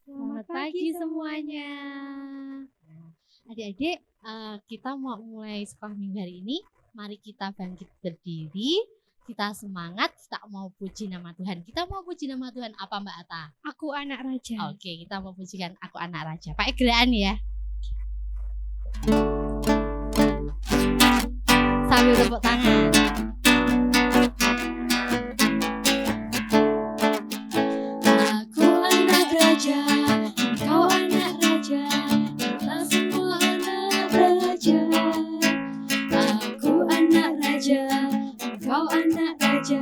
Selamat pagi semuanya. Adik-adik, kita mau mulai sekolah minggu hari ini. Mari kita bangkit berdiri. Kita semangat, kita mau puji nama Tuhan. Kita mau puji nama Tuhan apa Mbak Ata? Aku anak raja. Oke, kita mau pujikan Aku Anak Raja. Pakai gerakan ya. Sambil tepuk tangan. Aku anak raja, engkau anak raja, kita semua anak raja. Aku anak raja, engkau anak raja,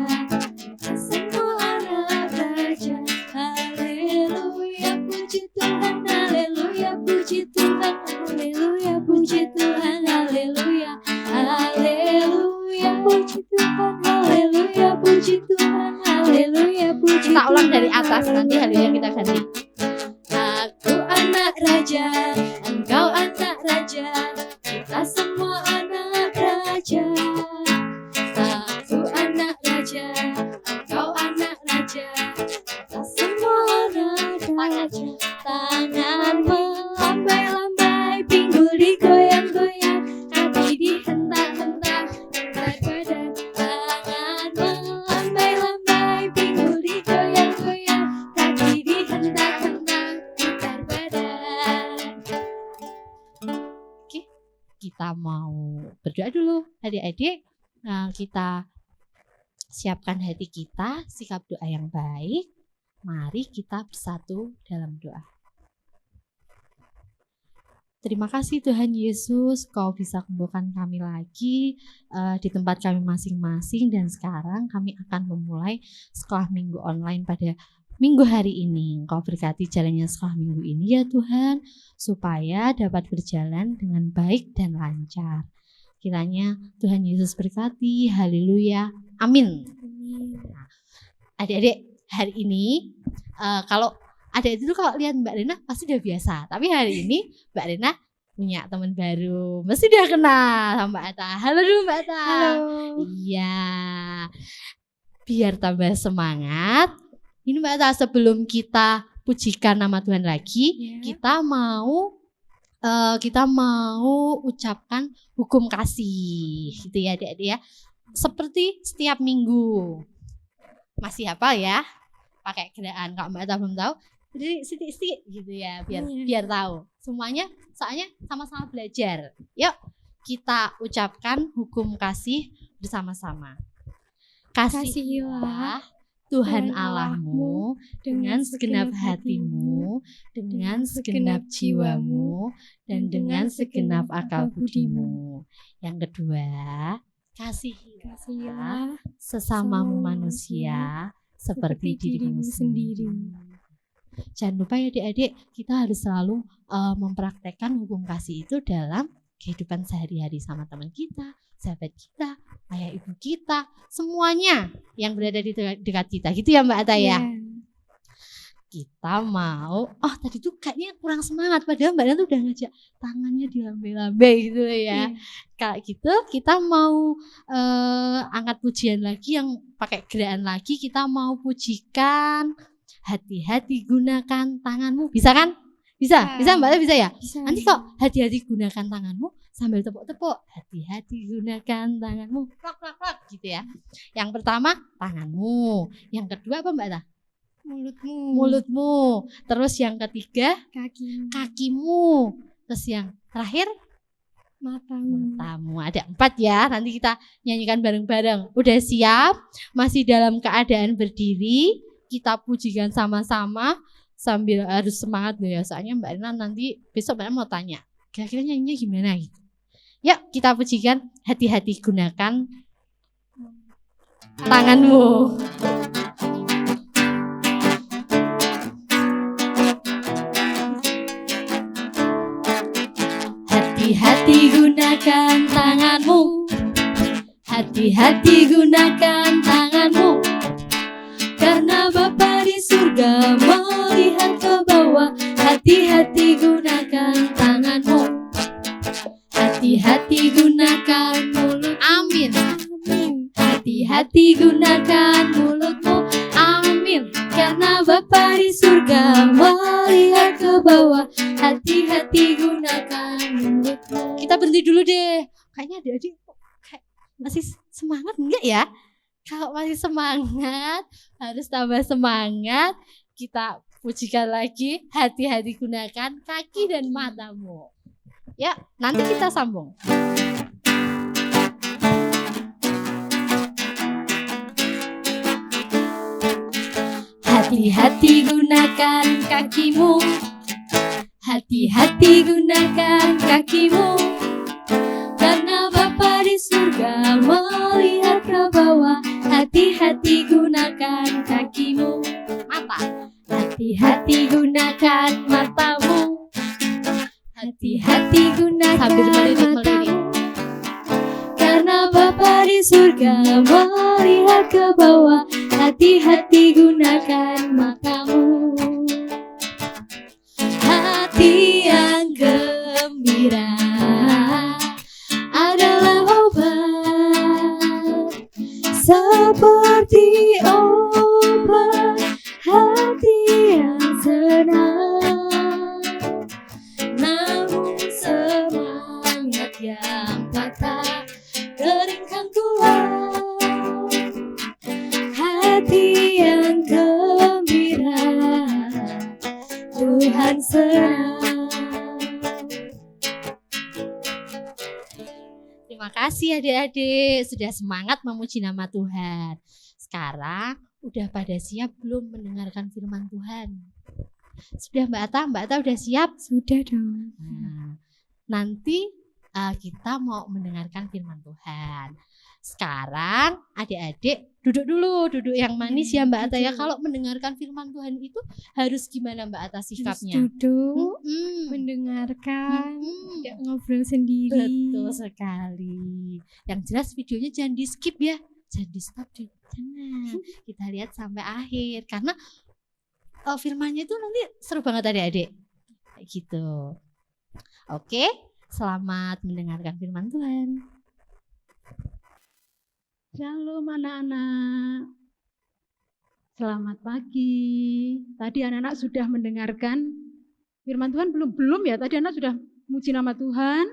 kita semua anak raja. Haleluya, puji Tuhan, haleluya, puji Tuhan, haleluya, puji Tuhan, haleluya, haleluya, puji Tuhan, haleluya, puji Tuhan, haleluya, puji Kita ulang dari atas, nanti haleluya kita ganti. Aku anak raja, engkau anak raja, kita semua anak raja. Aku anak raja, engkau anak raja, kita semua anak raja. Tangan melambai-lambai, pinggul digoyang-goyang, kaki dihentak-hentak, hentak badan. Tangan melambai-lambai, pinggul digoyang-goyang, kaki dihentak-hentak, hentak badan. Kita mau berdoa dulu adik-adik. Nah, kita siapkan hati kita, sikap doa yang baik. Mari kita bersatu dalam doa. Terima kasih Tuhan Yesus, Kau bisa kumpulkan kami lagi di tempat kami masing-masing. Dan sekarang kami akan memulai sekolah minggu online pada minggu hari ini. Engkau berkati jalannya sekolah minggu ini ya Tuhan, supaya dapat berjalan dengan baik dan lancar. Kiranya Tuhan Yesus berkati, haleluya, amin. Nah, adik-adik, hari ini kalau adik itu kalau lihat Mbak Rena pasti udah biasa. Tapi hari ini Mbak Rena punya teman baru, mesti udah kenal sama Mbak Ata. Halo dulu Mbak Ata. Halo. Iya, biar tambah semangat. Ini Mbak Ata, sebelum kita pujikan nama Tuhan lagi, Ya. kita mau ucapkan hukum kasih, gitu ya adik-adik ya. Seperti setiap minggu. Masih hafal ya? Pakai gerakan. Kalau Mbak Ata belum tahu, jadi sedikit gitu ya, biar tahu. Semuanya soalnya sama-sama belajar. Yuk, kita ucapkan hukum kasih bersama-sama. Kasihilah Tuhan Allahmu dengan segenap hatimu, dengan segenap jiwamu, dan dengan segenap akal budimu. Yang kedua, kasihilah sesamamu manusia seperti dirimu sendiri. Jangan lupa ya adik-adik, kita harus selalu mempraktekkan hukum kasih itu dalam kehidupan sehari-hari sama teman kita, sahabat kita, ayah ibu kita, semuanya yang berada di dekat kita. Gitu ya Mbak Ata ya? Kita mau, tadi tuh kayaknya kurang semangat, padahal Mbak Ata tuh udah ngajak tangannya dilambai-lambai gitu ya. Kayak gitu, kita mau angkat pujian lagi yang pakai gerakan lagi. Kita mau pujikan hati-hati gunakan tanganmu. Bisa kan? Bisa Mbak Ata, bisa ya? Bisa. Nanti kok hati-hati gunakan tanganmu sambil tepuk-tepuk. Hati-hati gunakan tanganmu. Klak gitu ya. Yang pertama tanganmu. Yang kedua apa Mbak Ata? Mulutmu. Terus yang ketiga kakimu. Terus yang terakhir matamu. Ada 4 ya. Nanti kita nyanyikan bareng-bareng. Udah siap? Masih dalam keadaan berdiri? Kita pujikan sama-sama sambil harus semangat loh ya. Soalnya Mbak Rena nanti besok Mbak Rena mau tanya, kira-kira nyanyinya gimana gitu. Yuk kita pujikan hati-hati gunakan tanganmu. Hati-hati gunakan tanganmu. Hati-hati gunakan tanganmu. Karena Bapa di surga melihat ke bawah. Hati-hati gunakan tanganmu. Hati-hati gunakan mulut. Amin. Hati-hati gunakan mulutmu. Amin. Karena Bapa di surga melihat hati-hati gunakan mulutmu. Kita berhenti dulu deh. Kayaknya adik-adik kayak masih semangat enggak ya? Kalau masih semangat, harus tambah semangat. Kita pujikan lagi, hati-hati gunakan kaki dan matamu. Ya, nanti kita sambung. Hati-hati gunakan kakimu, hati-hati gunakan kakimu, karena Bapa di surga melihat ke bawah. Hati-hati gunakan kakimu. Mata. Hati-hati gunakan matamu, hati-hati gunakan Sambil melirik-melirik. matamu, karena Bapa di surga melihat ke bawah. Hati-hati gunakan matamu. Hati yang gembira adalah obat, seperti obat hati yang senang. Namun semangat yang patah keringkan tulang. Hati yang gembira Tuhan senang. Terima kasih adik-adik sudah semangat memuji nama Tuhan. Sekarang udah pada siap belum mendengarkan firman Tuhan? Sudah Mbak Ata udah siap? Sudah dong. Nah, nanti kita mau mendengarkan firman Tuhan. Sekarang adik-adik duduk yang manis ya Mbak Ata ya. Kalau mendengarkan firman Tuhan itu harus gimana Mbak Ata sikapnya? Duduk, Mm-mm. mendengarkan, Mm-mm. tidak ngobrol sendiri. Betul sekali. Yang jelas videonya jangan di skip ya. Jangan di stop di sana. Kita lihat sampai akhir karena firmannya itu nanti seru banget adik-adik. Kayak gitu. Oke, selamat mendengarkan firman Tuhan. Shalom anak-anak. Selamat pagi. Tadi anak-anak sudah mendengarkan firman Tuhan belum ya? Tadi anak sudah muji nama Tuhan,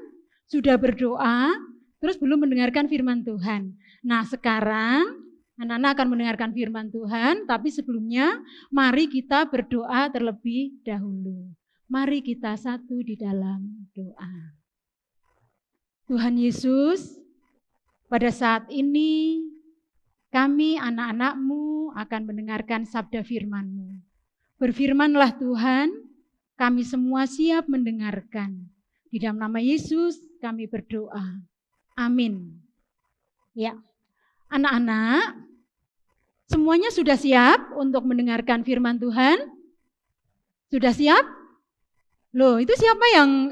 sudah berdoa, terus belum mendengarkan firman Tuhan. Nah, sekarang anak-anak akan mendengarkan firman Tuhan, tapi sebelumnya mari kita berdoa terlebih dahulu. Mari kita satu di dalam doa. Tuhan Yesus, pada saat ini kami anak-anak-Mu akan mendengarkan sabda firman-Mu. Berfirmanlah Tuhan, kami semua siap mendengarkan. Di dalam nama Yesus kami berdoa. Amin. Ya, anak-anak, semuanya sudah siap untuk mendengarkan firman Tuhan? Sudah siap? Loh, itu siapa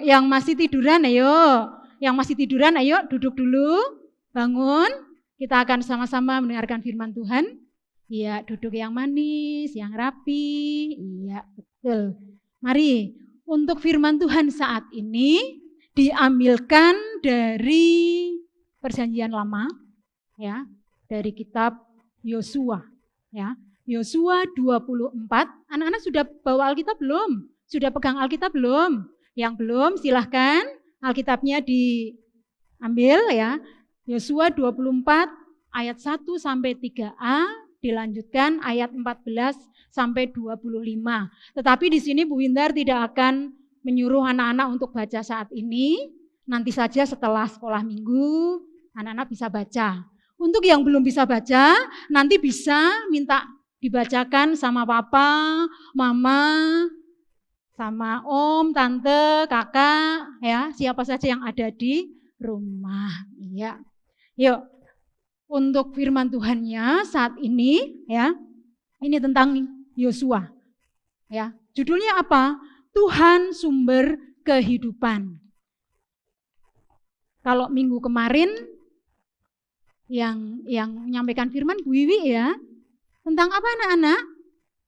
yang masih tiduran? Ayo, yang masih tiduran, ayo duduk dulu. Bangun, kita akan sama-sama mendengarkan firman Tuhan. Iya, duduk yang manis, yang rapi. Iya, betul. Mari, untuk firman Tuhan saat ini diambilkan dari Perjanjian Lama, ya, dari kitab Yosua, ya. Yosua 24. Anak-anak sudah bawa Alkitab belum? Sudah pegang Alkitab belum? Yang belum, silahkan Alkitabnya diambil ya. Yosua 24 ayat 1 sampai 3a, dilanjutkan ayat 14 sampai 25. Tetapi di sini Bu Windar tidak akan menyuruh anak-anak untuk baca saat ini. Nanti saja setelah sekolah minggu, anak-anak bisa baca. Untuk yang belum bisa baca, nanti bisa minta dibacakan sama papa, mama, sama om, tante, kakak, ya, siapa saja yang ada di rumah. Iya. Yuk, untuk firman Tuhannya saat ini ya, ini tentang Yosua. Ya, judulnya apa? Tuhan sumber kehidupan. Kalau minggu kemarin yang menyampaikan firman Bu Wiwi ya, tentang apa anak-anak?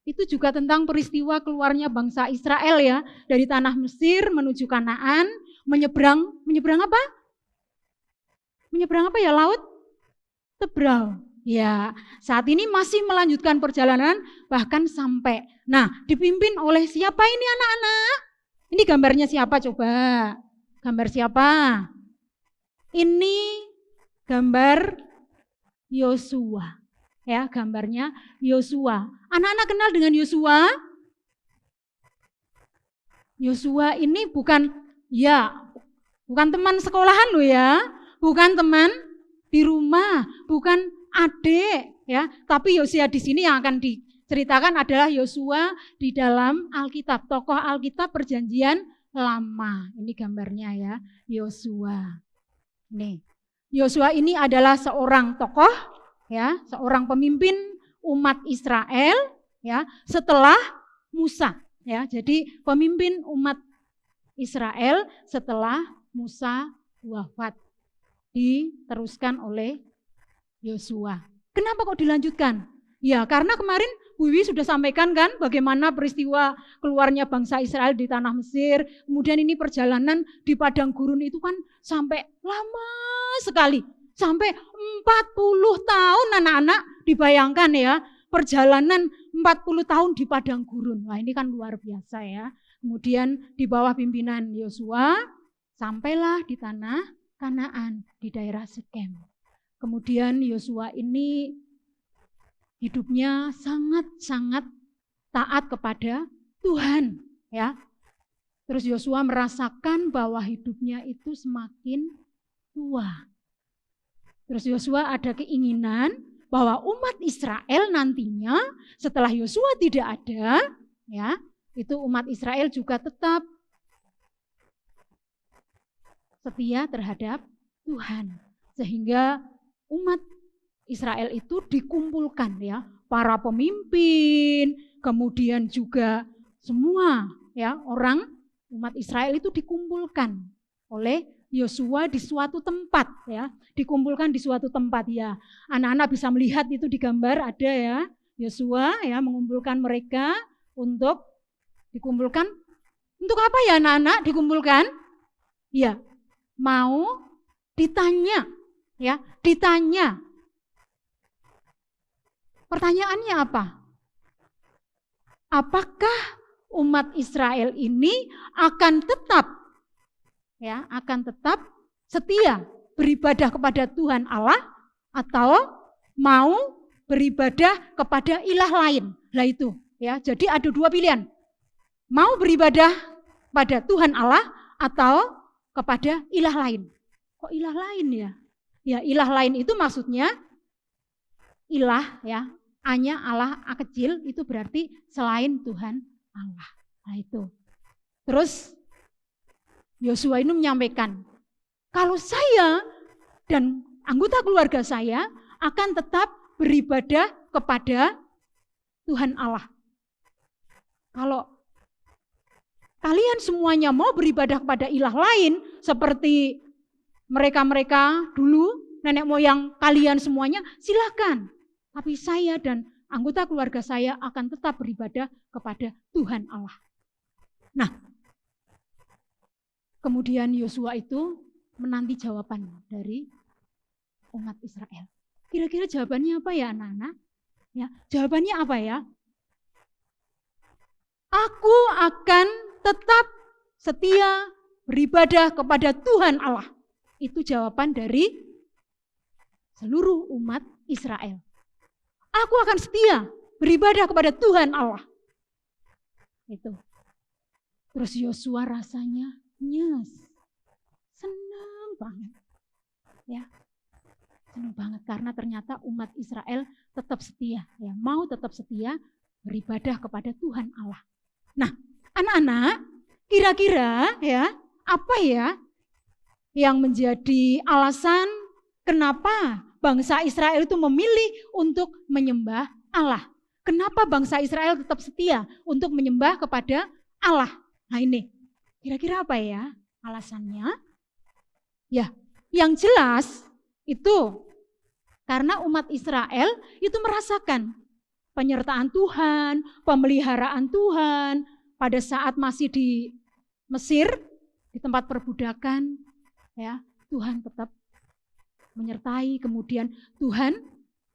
Itu juga tentang peristiwa keluarnya bangsa Israel ya, dari tanah Mesir menuju Kanaan, menyeberang apa? Menyeberang apa ya, laut Tebrau. Ya, saat ini masih melanjutkan perjalanan bahkan sampai. Nah, dipimpin oleh siapa ini anak-anak? Ini gambarnya siapa coba? Gambar siapa? Ini gambar Yosua. Ya, gambarnya Yosua. Anak-anak kenal dengan Yosua? Yosua ini bukan teman sekolahan loh ya, bukan teman di rumah, bukan adik ya, tapi Yosua di sini yang akan diceritakan adalah Yosua di dalam Alkitab, tokoh Alkitab Perjanjian Lama. Ini gambarnya ya, Yosua. Nih, Yosua ini adalah seorang tokoh ya, seorang pemimpin umat Israel ya, setelah Musa ya. Jadi pemimpin umat Israel setelah Musa wafat, diteruskan oleh Yosua. Kenapa kok dilanjutkan? Ya karena kemarin Bu Wiwi sudah sampaikan kan bagaimana peristiwa keluarnya bangsa Israel di tanah Mesir. Kemudian ini perjalanan di padang gurun itu kan sampai lama sekali. Sampai 40 tahun anak-anak, dibayangkan ya. Perjalanan 40 tahun di padang gurun. Wah ini kan luar biasa ya. Kemudian di bawah pimpinan Yosua sampailah di tanah Kanaan di daerah Sekem. Kemudian Yosua ini hidupnya sangat-sangat taat kepada Tuhan ya. Terus Yosua merasakan bahwa hidupnya itu semakin tua. Terus Yosua ada keinginan bahwa umat Israel nantinya setelah Yosua tidak ada ya, itu umat Israel juga tetap setia terhadap Tuhan. Sehingga umat Israel itu dikumpulkan ya, para pemimpin, kemudian juga semua ya orang umat Israel itu dikumpulkan oleh Yosua di suatu tempat ya, dikumpulkan di suatu tempat ya. Anak-anak bisa melihat itu di gambar ada ya, Yosua ya mengumpulkan mereka untuk dikumpulkan. Untuk apa ya anak-anak dikumpulkan? Ya, mau ditanya ya, ditanya. Pertanyaannya apa? Apakah umat Israel ini akan tetap setia beribadah kepada Tuhan Allah atau mau beribadah kepada ilah lain? Lah itu ya. Jadi ada dua pilihan. Mau beribadah pada Tuhan Allah atau kepada ilah lain. Kok ilah lain ya? Ya ilah lain itu maksudnya ilah ya. A-nya Allah A kecil itu berarti selain Tuhan Allah. Nah itu. Terus Yosua ini menyampaikan, kalau saya dan anggota keluarga saya akan tetap beribadah kepada Tuhan Allah. Kalau kalian semuanya mau beribadah kepada ilah lain seperti mereka-mereka dulu, nenek moyang kalian semuanya, silakan. Tapi saya dan anggota keluarga saya akan tetap beribadah kepada Tuhan Allah. Nah, kemudian Yosua itu menanti jawaban dari umat Israel. Kira-kira jawabannya apa ya anak-anak? Ya, jawabannya apa ya? Aku akan tetap setia beribadah kepada Tuhan Allah. Itu jawaban dari seluruh umat Israel. Aku akan setia beribadah kepada Tuhan Allah. Itu. Terus Yosua rasanya senang banget. Ya. Senang banget karena ternyata umat Israel tetap setia, ya, mau tetap setia beribadah kepada Tuhan Allah. Nah, anak-anak, kira-kira ya, apa ya yang menjadi alasan kenapa bangsa Israel itu memilih untuk menyembah Allah? Kenapa bangsa Israel tetap setia untuk menyembah kepada Allah? Nah ini, kira-kira apa ya alasannya? Ya, yang jelas itu karena umat Israel itu merasakan penyertaan Tuhan, pemeliharaan Tuhan pada saat masih di Mesir, di tempat perbudakan, ya, Tuhan tetap menyertai, kemudian Tuhan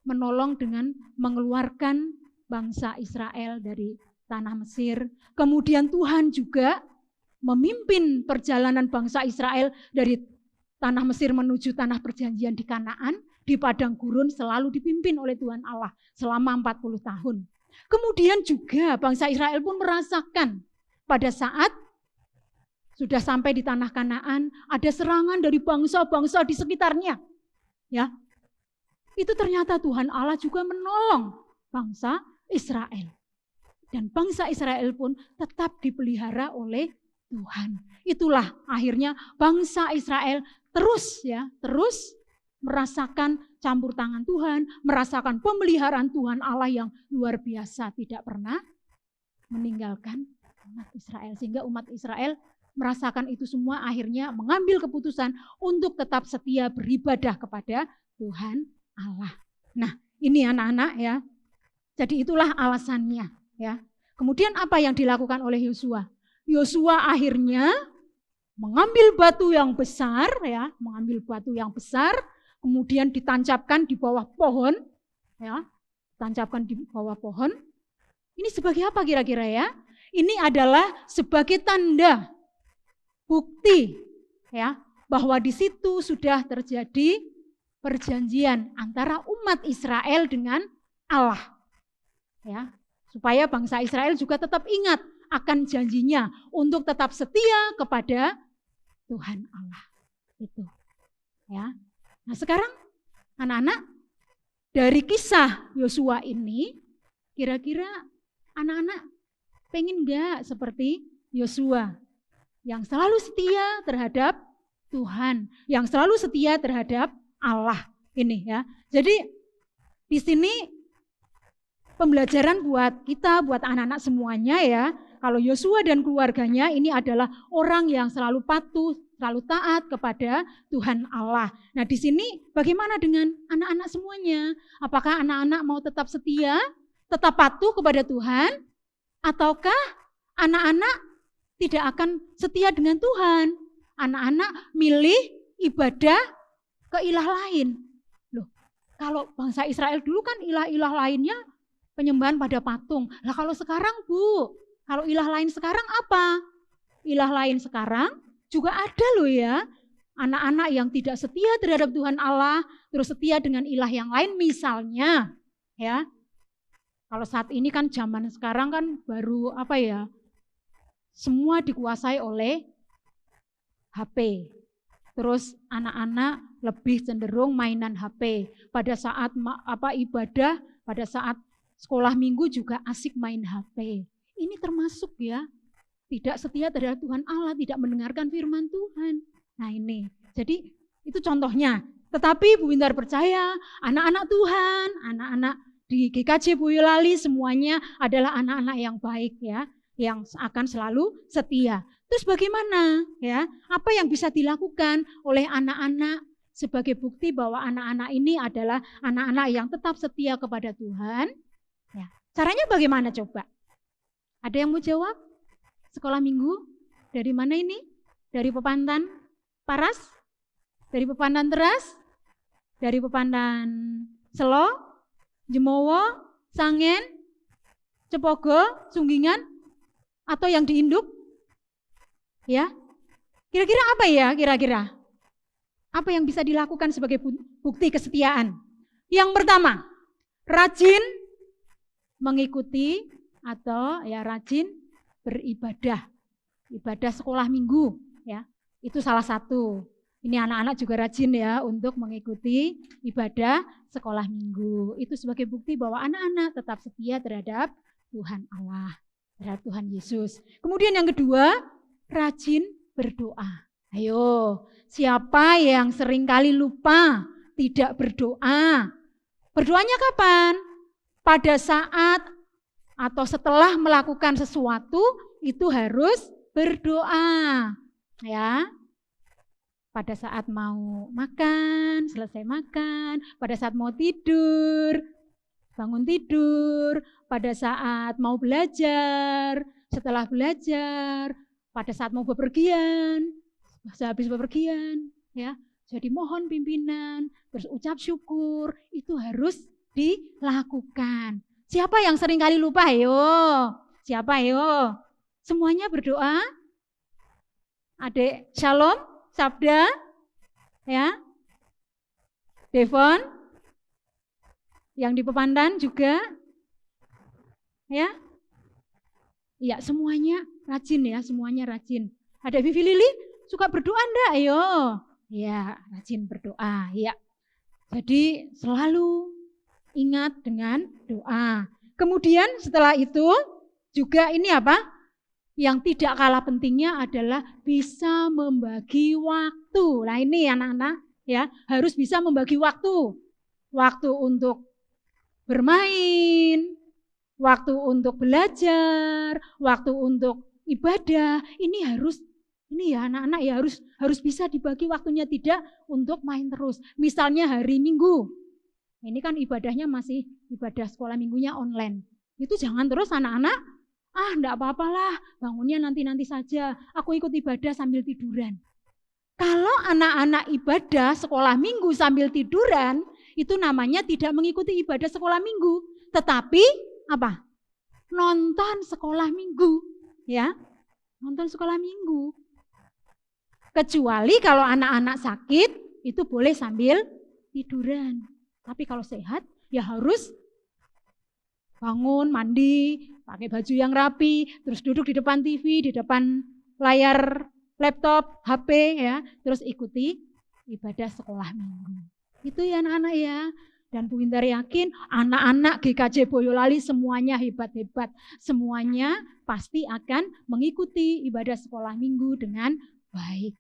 menolong dengan mengeluarkan bangsa Israel dari tanah Mesir. Kemudian Tuhan juga memimpin perjalanan bangsa Israel dari tanah Mesir menuju tanah perjanjian di Kanaan, di padang gurun selalu dipimpin oleh Tuhan Allah selama 40 tahun. Kemudian juga bangsa Israel pun merasakan pada saat sudah sampai di tanah Kanaan, ada serangan dari bangsa-bangsa di sekitarnya. Ya, itu ternyata Tuhan Allah juga menolong bangsa Israel. Dan bangsa Israel pun tetap dipelihara oleh Tuhan. Itulah akhirnya bangsa Israel terus merasakan campur tangan Tuhan, merasakan pemeliharaan Tuhan Allah yang luar biasa, tidak pernah meninggalkan umat Israel. Sehingga umat Israel merasakan itu semua, akhirnya mengambil keputusan untuk tetap setia beribadah kepada Tuhan Allah. Nah, ini anak-anak ya. Jadi itulah alasannya ya. Kemudian apa yang dilakukan oleh Yosua? Yosua akhirnya mengambil batu yang besar ya, kemudian ditancapkan di bawah pohon ya, Ini sebagai apa kira-kira ya? Ini adalah sebagai tanda bukti ya, bahwa di situ sudah terjadi perjanjian antara umat Israel dengan Allah. Ya, supaya bangsa Israel juga tetap ingat akan janjinya untuk tetap setia kepada Tuhan Allah. Itu. Ya. Nah, sekarang anak-anak, dari kisah Yosua ini, kira-kira anak-anak pengen enggak seperti Yosua yang selalu setia terhadap Tuhan, yang selalu setia terhadap Allah ini ya. Jadi di sini pembelajaran buat kita, buat anak-anak semuanya ya. Kalau Yosua dan keluarganya ini adalah orang yang selalu patuh, selalu taat kepada Tuhan Allah. Nah, di sini bagaimana dengan anak-anak semuanya? Apakah anak-anak mau tetap setia, tetap patuh kepada Tuhan, ataukah anak-anak tidak akan setia dengan Tuhan? Anak-anak milih ibadah ke ilah lain. Loh, kalau bangsa Israel dulu kan ilah-ilah lainnya penyembahan pada patung. Lah kalau sekarang Bu, kalau ilah lain sekarang apa? Ilah lain sekarang juga ada loh ya. Anak-anak yang tidak setia terhadap Tuhan Allah, terus setia dengan ilah yang lain misalnya. Ya, kalau saat ini kan zaman sekarang kan baru apa ya, semua dikuasai oleh HP. Terus anak-anak lebih cenderung mainan HP. Pada saat ibadah, pada saat sekolah minggu juga asik main HP. Ini termasuk ya, tidak setia terhadap Tuhan Allah, tidak mendengarkan firman Tuhan. Nah ini, jadi itu contohnya. Tetapi Bu Wintar percaya, anak-anak Tuhan, anak-anak di GKJ Boyolali semuanya adalah anak-anak yang baik ya, yang akan selalu setia. Terus bagaimana ya? Apa yang bisa dilakukan oleh anak-anak sebagai bukti bahwa anak-anak ini adalah anak-anak yang tetap setia kepada Tuhan? Ya. Caranya bagaimana coba? Ada yang mau jawab? Sekolah minggu? Dari mana ini? Dari Pepandan Paras? Dari Pepandan Teras? Dari Pepandan Selo? Jemowo? Sangen? Cepogo? Sunggingan? Atau yang di Induk? Ya, kira-kira apa ya kira-kira? Apa yang bisa dilakukan sebagai bukti kesetiaan? Yang pertama, rajin mengikuti atau ya rajin beribadah. Ibadah sekolah minggu ya. Itu salah satu. Ini anak-anak juga rajin ya untuk mengikuti ibadah sekolah minggu. Itu sebagai bukti bahwa anak-anak tetap setia terhadap Tuhan Allah, terhadap Tuhan Yesus. Kemudian yang kedua, rajin berdoa. Ayo, siapa yang seringkali lupa tidak berdoa? Berdoanya kapan? Pada saat atau setelah melakukan sesuatu itu harus berdoa. Ya. Pada saat mau makan, selesai makan, pada saat mau tidur, bangun tidur, pada saat mau belajar, setelah belajar, pada saat mau bepergian, sehabis bepergian, ya. Jadi mohon pimpinan, terus ucap syukur, itu harus dilakukan. Siapa yang sering kali lupa? Ayo. Siapa ayo? Semuanya berdoa? Adik Shalom, Sabda, ya. Devon, yang di Pepandan juga, ya. Iya, semuanya rajin ya, semuanya rajin. Ada Vivi Lili, suka berdoa enggak? Ayo. Ya, rajin berdoa, ya. Jadi selalu ingat dengan doa. Kemudian setelah itu juga ini apa? Yang tidak kalah pentingnya adalah bisa membagi waktu. Nah ini anak-anak ya, harus bisa membagi waktu. Waktu untuk bermain, waktu untuk belajar, waktu untuk ibadah. Ini ya anak-anak ya harus bisa dibagi waktunya, tidak untuk main terus. Misalnya hari Minggu. Ini kan ibadahnya masih ibadah sekolah minggunya online. Itu jangan terus anak-anak, enggak apa-apalah, bangunnya nanti-nanti saja. Aku ikut ibadah sambil tiduran. Kalau anak-anak ibadah sekolah minggu sambil tiduran, itu namanya tidak mengikuti ibadah sekolah minggu, tetapi apa? Nonton sekolah minggu, ya. Nonton sekolah minggu. Kecuali kalau anak-anak sakit, itu boleh sambil tiduran. Tapi kalau sehat, ya harus bangun, mandi, pakai baju yang rapi, terus duduk di depan TV, di depan layar laptop, HP ya, terus ikuti ibadah sekolah minggu. Itu ya anak-anak ya. Dan Bu Wintar yakin anak-anak GKJ Boyolali semuanya hebat-hebat. Semuanya pasti akan mengikuti ibadah sekolah minggu dengan baik.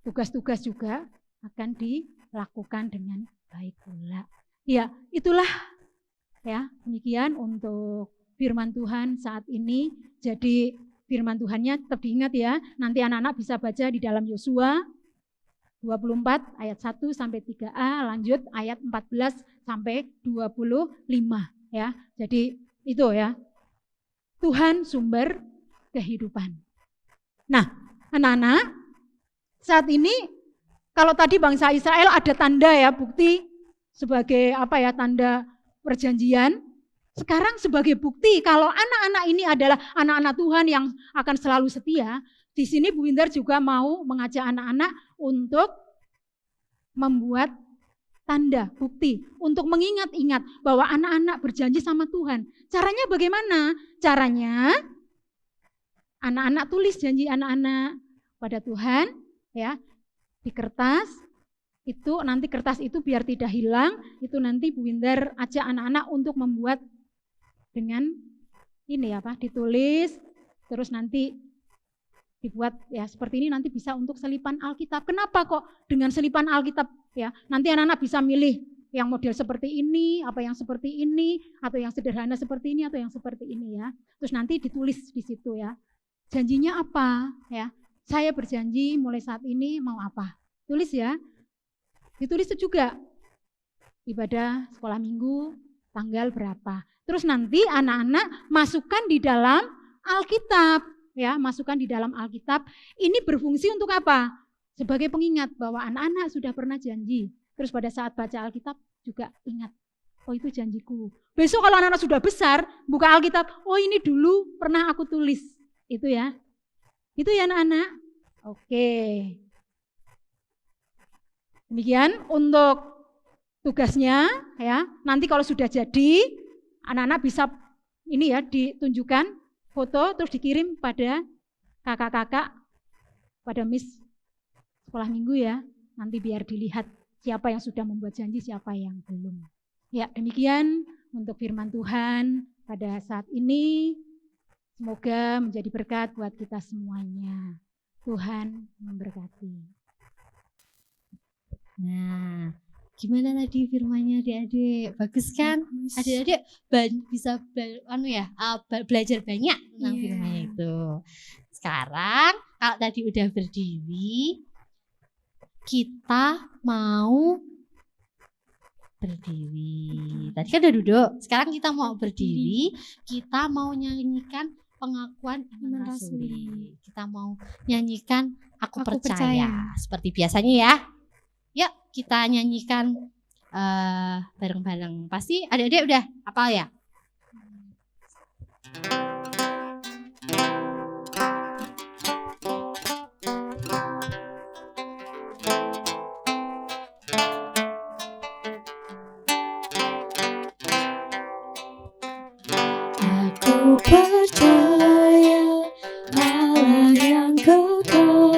Tugas-tugas juga akan dilakukan dengan baik pula. Ya, itulah ya, demikian untuk firman Tuhan saat ini. Jadi firman Tuhannya tetap diingat ya. Nanti anak-anak bisa baca di dalam Yosua 24 ayat 1 sampai 3a, lanjut ayat 14 sampai 25 ya. Jadi itu ya. Tuhan sumber kehidupan. Nah, anak-anak, saat ini kalau tadi bangsa Israel ada tanda ya, bukti sebagai apa ya, tanda perjanjian. Sekarang sebagai bukti kalau anak-anak ini adalah anak-anak Tuhan yang akan selalu setia, di sini Bu Wintar juga mau mengajak anak-anak untuk membuat tanda, bukti, untuk mengingat-ingat bahwa anak-anak berjanji sama Tuhan. Caranya bagaimana? Caranya anak-anak tulis janji anak-anak pada Tuhan ya, di kertas. Itu nanti kertas itu biar tidak hilang, itu nanti Bu Wintar ajak anak-anak untuk membuat dengan ini apa, ditulis, terus nanti dibuat ya seperti ini, nanti bisa untuk selipan Alkitab. Kenapa kok dengan selipan Alkitab ya? Nanti anak-anak bisa milih yang model seperti ini, apa yang seperti ini, atau yang sederhana seperti ini, atau yang seperti ini ya. Terus nanti ditulis di situ ya. Janjinya apa ya? Saya berjanji mulai saat ini mau apa? Tulis ya. Ditulis itu juga ibadah sekolah minggu tanggal berapa. Terus nanti anak-anak masukkan di dalam Alkitab ya, masukkan di dalam Alkitab. Ini berfungsi untuk apa? Sebagai pengingat bahwa anak-anak sudah pernah janji. Terus pada saat baca Alkitab juga ingat, oh itu janjiku. Besok kalau anak-anak sudah besar, buka Alkitab, oh ini dulu pernah aku tulis. Itu ya. Itu ya anak-anak. Oke. Demikian untuk tugasnya ya. Nanti kalau sudah jadi, anak-anak bisa ini ya, ditunjukkan foto terus dikirim pada kakak-kakak, pada Miss sekolah minggu ya. Nanti biar dilihat siapa yang sudah membuat janji, siapa yang belum. Ya, demikian untuk firman Tuhan pada saat ini. Semoga menjadi berkat buat kita semuanya. Tuhan memberkati. Nah, gimana tadi firmannya adik-adik? Bagus kan? Adik-adik bisa belajar banyak tentang firmannya itu. Sekarang kalau tadi udah berdiri, kita mau berdiri. Tadi kan udah duduk, sekarang kita mau berdiri, kita mau nyanyikan pengakuan iman rasuli. Kita mau nyanyikan aku percaya. Seperti biasanya ya. Yuk kita nyanyikan bareng-bareng. Pasti adik-adik udah hafal ya? percaya Allah yang kekal,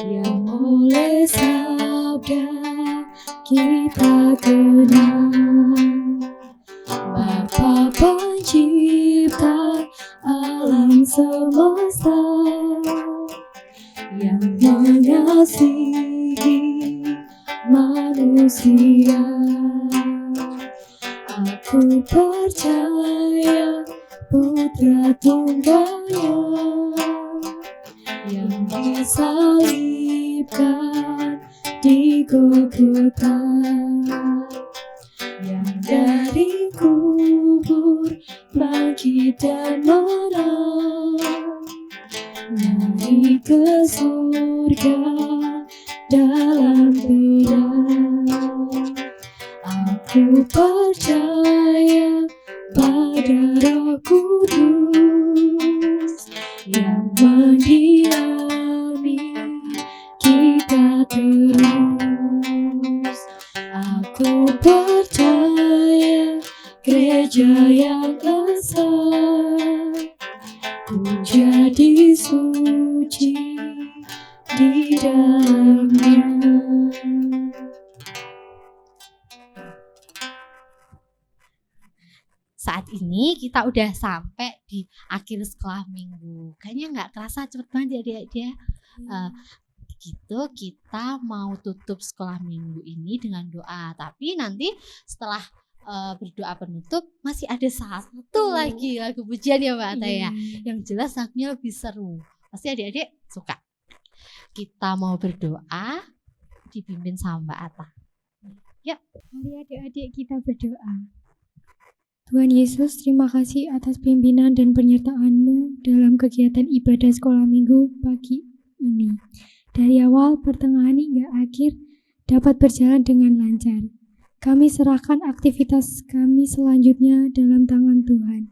yang oleh sabda kita kenal. Bapa pencipta alam semesta, yang mengasihi manusia. Aku percaya Putra Tunggalnya yang disalibkan di Golgota, yang dari kubur bangkit dan menang, naik ke surga dalam terang. Aku percaya pada Roh Kudus yang mendiami kita terus. Aku percaya gereja yang esa, ku jadi suci di dalamnya. Saat ini kita udah sampai di akhir sekolah minggu. Kayaknya nggak kerasa cepet banget ya adik-adik. Gitu kita mau tutup sekolah minggu ini dengan doa. Tapi nanti setelah berdoa penutup masih ada satu lagi lagu pujian ya Mbak Ata ya. Yang jelas lagunya lebih seru. Pasti adik-adik suka. Kita mau berdoa dipimpin sama Mbak Ata. Yuk. Mari adik-adik kita berdoa. Tuhan Yesus, terima kasih atas pimpinan dan penyertaan-Mu dalam kegiatan ibadah sekolah minggu pagi ini. Dari awal, pertengahan hingga akhir dapat berjalan dengan lancar. Kami serahkan aktivitas kami selanjutnya dalam tangan Tuhan.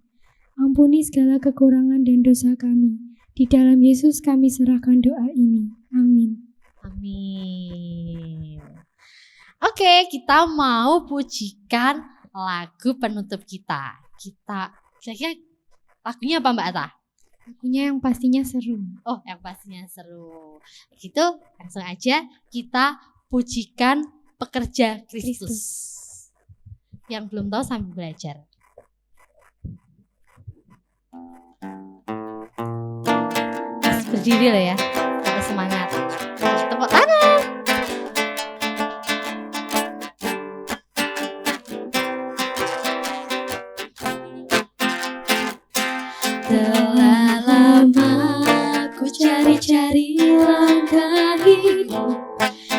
Ampuni segala kekurangan dan dosa kami. Di dalam Yesus kami serahkan doa ini. Amin. Amin. Oke, kita mau pujikan lagu penutup kita. Kira-kira lagunya apa Mbak Ata? Lagunya yang pastinya seru. Oh, yang pastinya seru. Gitu, langsung aja kita pujikan Pekerja Kristus. Yang belum tahu sambil belajar. Masih berdiri loh ya. Kita semangat. Tepuk tangan. Telah lama ku cari-cari langkah hidup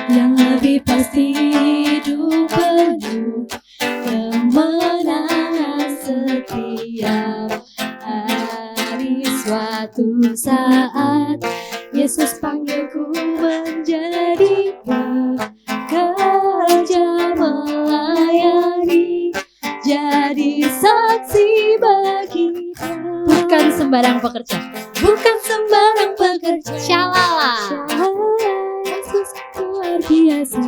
yang lebih pasti, hidup penuh kemenangan setiap hari. Suatu saat Yesus panggilku menjadi pekerja melayani, jadi saksi bagi Dia. Bukan sembarang pekerja. Bukan sembarang pekerja. Shalala. Yesus luar biasa.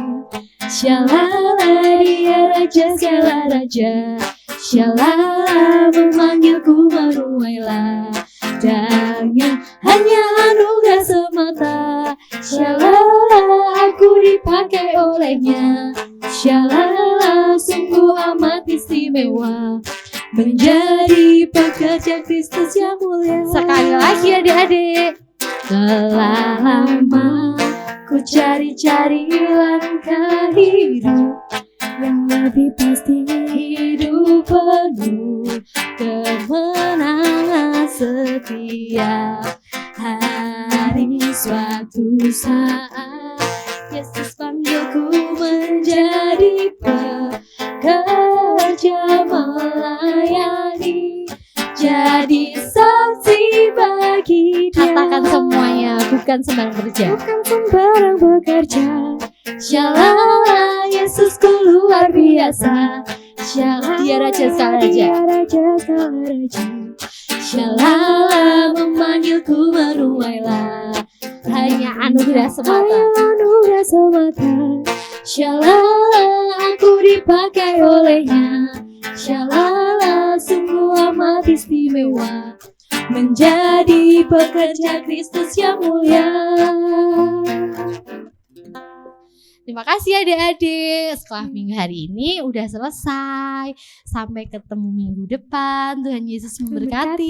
Shalala, Dia Raja segala raja. Shalala, memanggilku menuailah. Dan yang hanya anugerah semata. Shalala, aku dipakai olehnya. Shalala, sungguh amat istimewa. Menjadi pekerja Kristus yang mulia. Sekali lagi adik-adik. Telah lama ku cari-cari langkah hidup yang lebih pasti, hidup penuh kemenangan setiap hari. Suatu saat Yesus panggilku menjadi pekerja melayani, jadi saksi bagi Dia. Katakan semuanya, bukan sembarang bekerja. Bukan sembarang bekerja. Shalala, Yesusku luar biasa. Shalala, Dia Raja segala raja. Dia Raja segala raja. Shalala, memanggilku menuailah. Hanya anugerah semata. Hanya anugerah semata. Shalala, aku dipakai olehnya. Shalala, sungguh amat sangat istimewa, menjadi pekerja Kristus yang mulia. Terima kasih adik-adik. Sekolah minggu hari ini udah selesai. Sampai ketemu minggu depan. Tuhan Yesus memberkati.